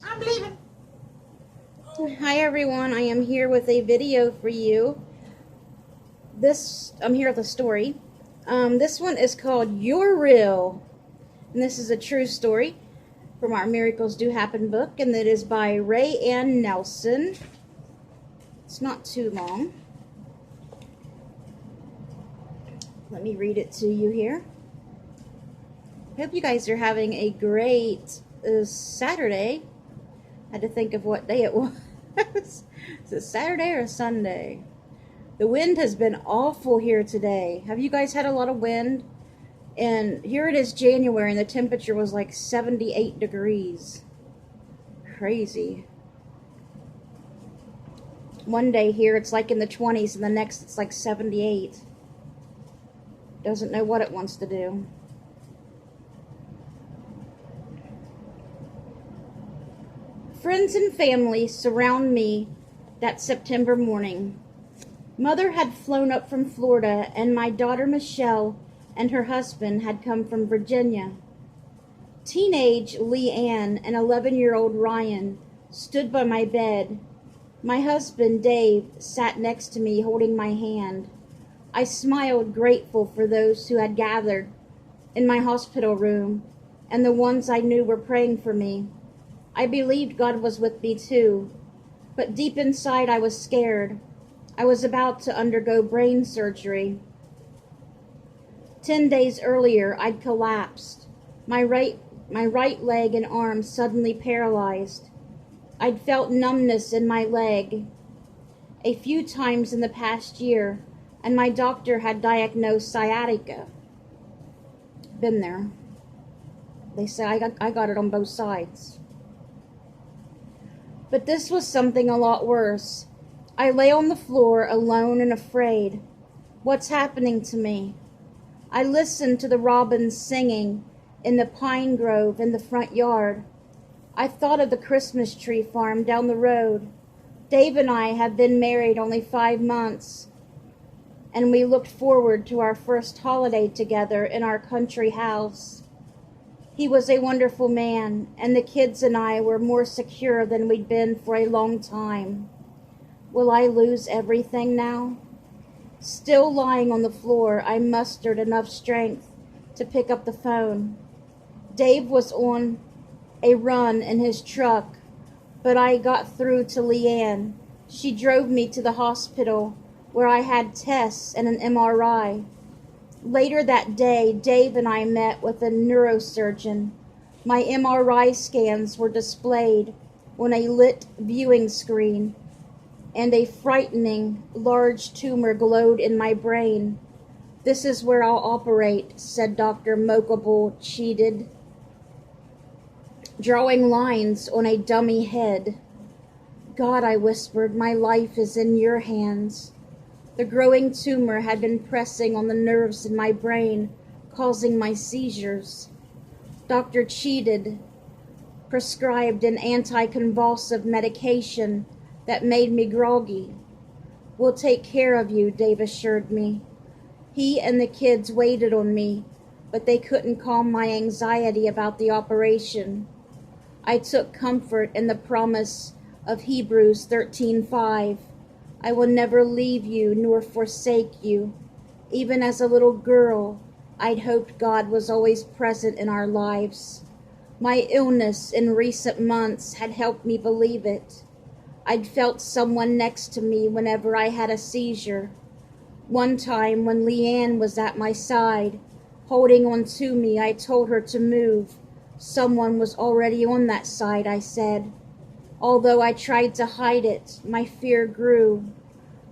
I'm leaving. Hi everyone, I am here with a video for you. I'm here with a story. This one is called You're Real. And this is a true story from our Miracles Do Happen book, and it is by Ray Ann Nelson. It's not too long. Let me read it to you here. Hope you guys are having a great Saturday. I had to think of what day it was. Is it Saturday or Sunday? The wind has been awful here today. Have you guys had a lot of wind? And here it is January and the temperature was like 78 degrees. Crazy. One day here it's like in the 20s and the next it's like 78. Doesn't know what it wants to do. Friends and family surround me that September morning. Mother had flown up from Florida, and my daughter Michelle and her husband had come from Virginia. Teenage Leanne and 11-year-old Ryan stood by my bed. My husband, Dave, sat next to me holding my hand. I smiled, grateful for those who had gathered in my hospital room and the ones I knew were praying for me. I believed God was with me too, but deep inside I was scared. I was about to undergo brain surgery. 10 days earlier, I'd collapsed. My right leg and arm suddenly paralyzed. I'd felt numbness in my leg a few times in the past year, and my doctor had diagnosed sciatica. Been there. They say I got it on both sides. But this was something a lot worse. I lay on the floor alone and afraid. What's happening to me? I listened to the robins singing in the pine grove in the front yard. I thought of the Christmas tree farm down the road. Dave and I have been married only 5 months, and we looked forward to our first holiday together in our country house. He was a wonderful man, and the kids and I were more secure than we'd been for a long time. Will I lose everything now? Still lying on the floor, I mustered enough strength to pick up the phone. Dave was on a run in his truck, but I got through to Leanne. She drove me to the hospital where I had tests and an MRI. Later that day, Dave and I met with a neurosurgeon. My MRI scans were displayed on a lit viewing screen, and a frightening large tumor glowed in my brain. This is where I'll operate, said Dr. Mokable Cheated, drawing lines on a dummy head. God, I whispered, my life is in your hands. The growing tumor had been pressing on the nerves in my brain, causing my seizures. Dr. Cheated prescribed an anticonvulsive medication that made me groggy. We'll take care of you, Dave assured me. He and the kids waited on me, but they couldn't calm my anxiety about the operation. I took comfort in the promise of Hebrews 13:5. I will never leave you nor forsake you. Even as a little girl, I'd hoped God was always present in our lives. My illness in recent months had helped me believe it. I'd felt someone next to me whenever I had a seizure. One time when Leanne was at my side, holding on to me, I told her to move. Someone was already on that side, I said. Although I tried to hide it, my fear grew.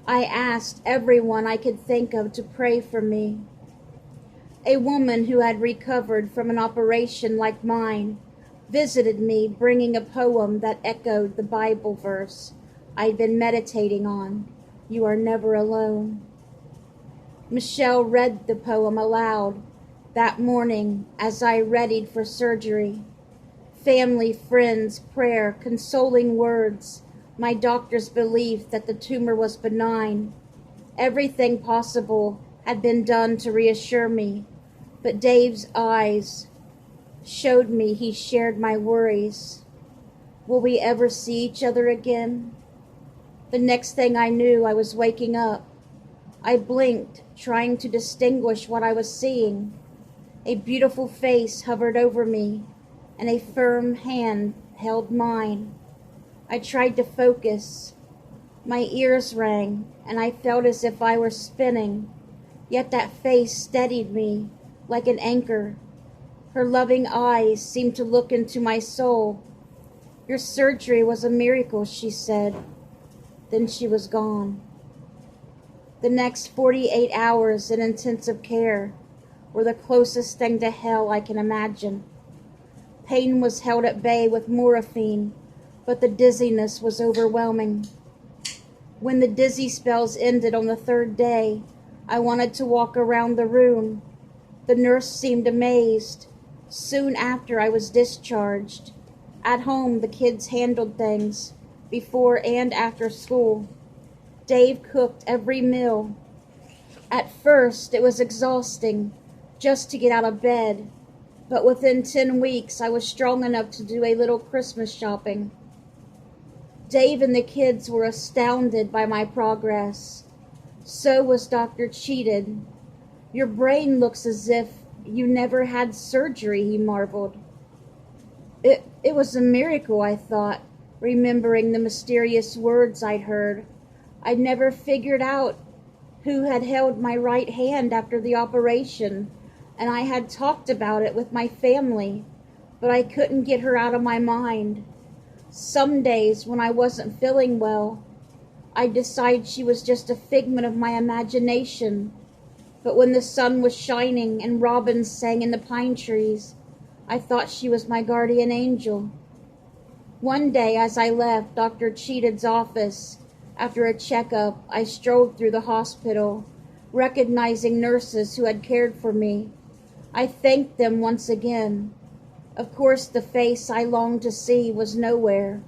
I asked everyone I could think of to pray for me. A woman who had recovered from an operation like mine visited me, bringing a poem that echoed the Bible verse I'd been meditating on. You are never alone. Michelle read the poem aloud that morning as I readied for surgery. Family, friends, prayer, consoling words, my doctor's belief that the tumor was benign. Everything possible had been done to reassure me, but Dave's eyes showed me he shared my worries. Will we ever see each other again? The next thing I knew, I was waking up. I blinked, trying to distinguish what I was seeing. A beautiful face hovered over me, and a firm hand held mine. I tried to focus. My ears rang, and I felt as if I were spinning, yet that face steadied me like an anchor. Her loving eyes seemed to look into my soul. Your surgery was a miracle, she said. Then she was gone. The next 48 hours in intensive care were the closest thing to hell I can imagine. Pain was held at bay with morphine, but the dizziness was overwhelming. When the dizzy spells ended on the third day, I wanted to walk around the room. The nurse seemed amazed. Soon after I was discharged. At home, the kids handled things, before and after school. Dave cooked every meal. At first, it was exhausting, just to get out of bed. But within 10 weeks, I was strong enough to do a little Christmas shopping. Dave and the kids were astounded by my progress. So was Dr. Cheated. Your brain looks as if you never had surgery, he marveled. It was a miracle, I thought, remembering the mysterious words I'd heard. I'd never figured out who had held my right hand after the operation, and I had talked about it with my family, but I couldn't get her out of my mind. Some days when I wasn't feeling well, I'd decide she was just a figment of my imagination. But when the sun was shining and robins sang in the pine trees, I thought she was my guardian angel. One day as I left Dr. Cheated's office, after a checkup, I strolled through the hospital, recognizing nurses who had cared for me. I thanked them once again. Of course, the face I longed to see was nowhere.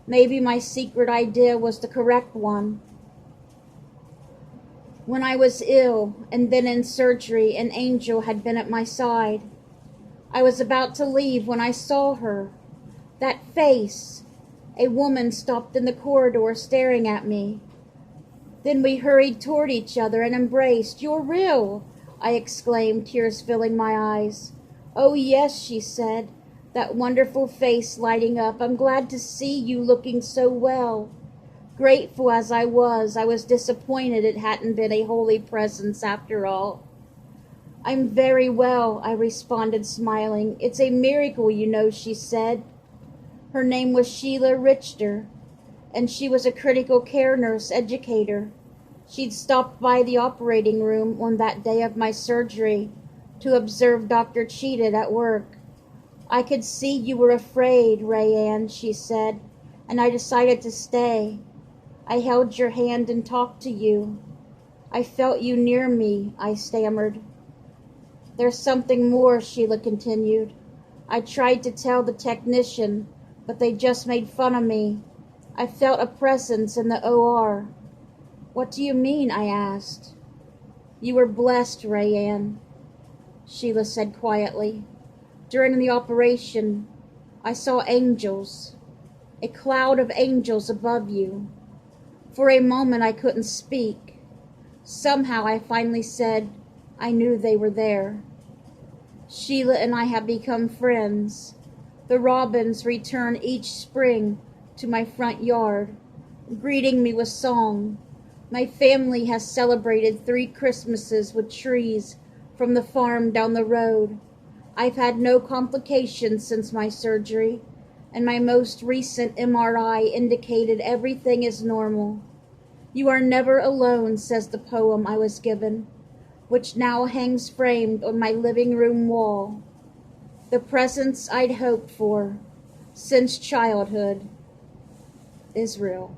Maybe my secret idea was the correct one. When I was ill and then in surgery, an angel had been at my side. I was about to leave when I saw her. That face. A woman stopped in the corridor staring at me. Then we hurried toward each other and embraced. "You're real!" I exclaimed, tears filling my eyes. "Oh yes," she said, that wonderful face lighting up. "I'm glad to see you looking so well." Grateful as I was disappointed it hadn't been a holy presence after all. "I'm very well," I responded, smiling. "It's a miracle, you know," she said. Her name was Sheila Richter, and she was a critical care nurse educator. She'd stopped by the operating room on that day of my surgery to observe Dr. Cheated at work. "I could see you were afraid, Rayanne," she said, "and I decided to stay. I held your hand and talked to you. I felt you near me," I stammered. "There's something more," Sheila continued. "I tried to tell the technician, but they just made fun of me. I felt a presence in the OR." "What do you mean?" I asked. "You were blessed, Rayanne," Sheila said quietly. "During the operation, I saw angels, a cloud of angels above you. For a moment I couldn't speak. Somehow I finally said, I knew they were there. Sheila and I have become friends. The robins return each spring to my front yard, greeting me with song. My family has celebrated 3 Christmases with trees from the farm down the road. I've had no complications since my surgery, and my most recent MRI indicated everything is normal. You are never alone, says the poem I was given, which now hangs framed on my living room wall. The presence I'd hoped for since childhood, Israel.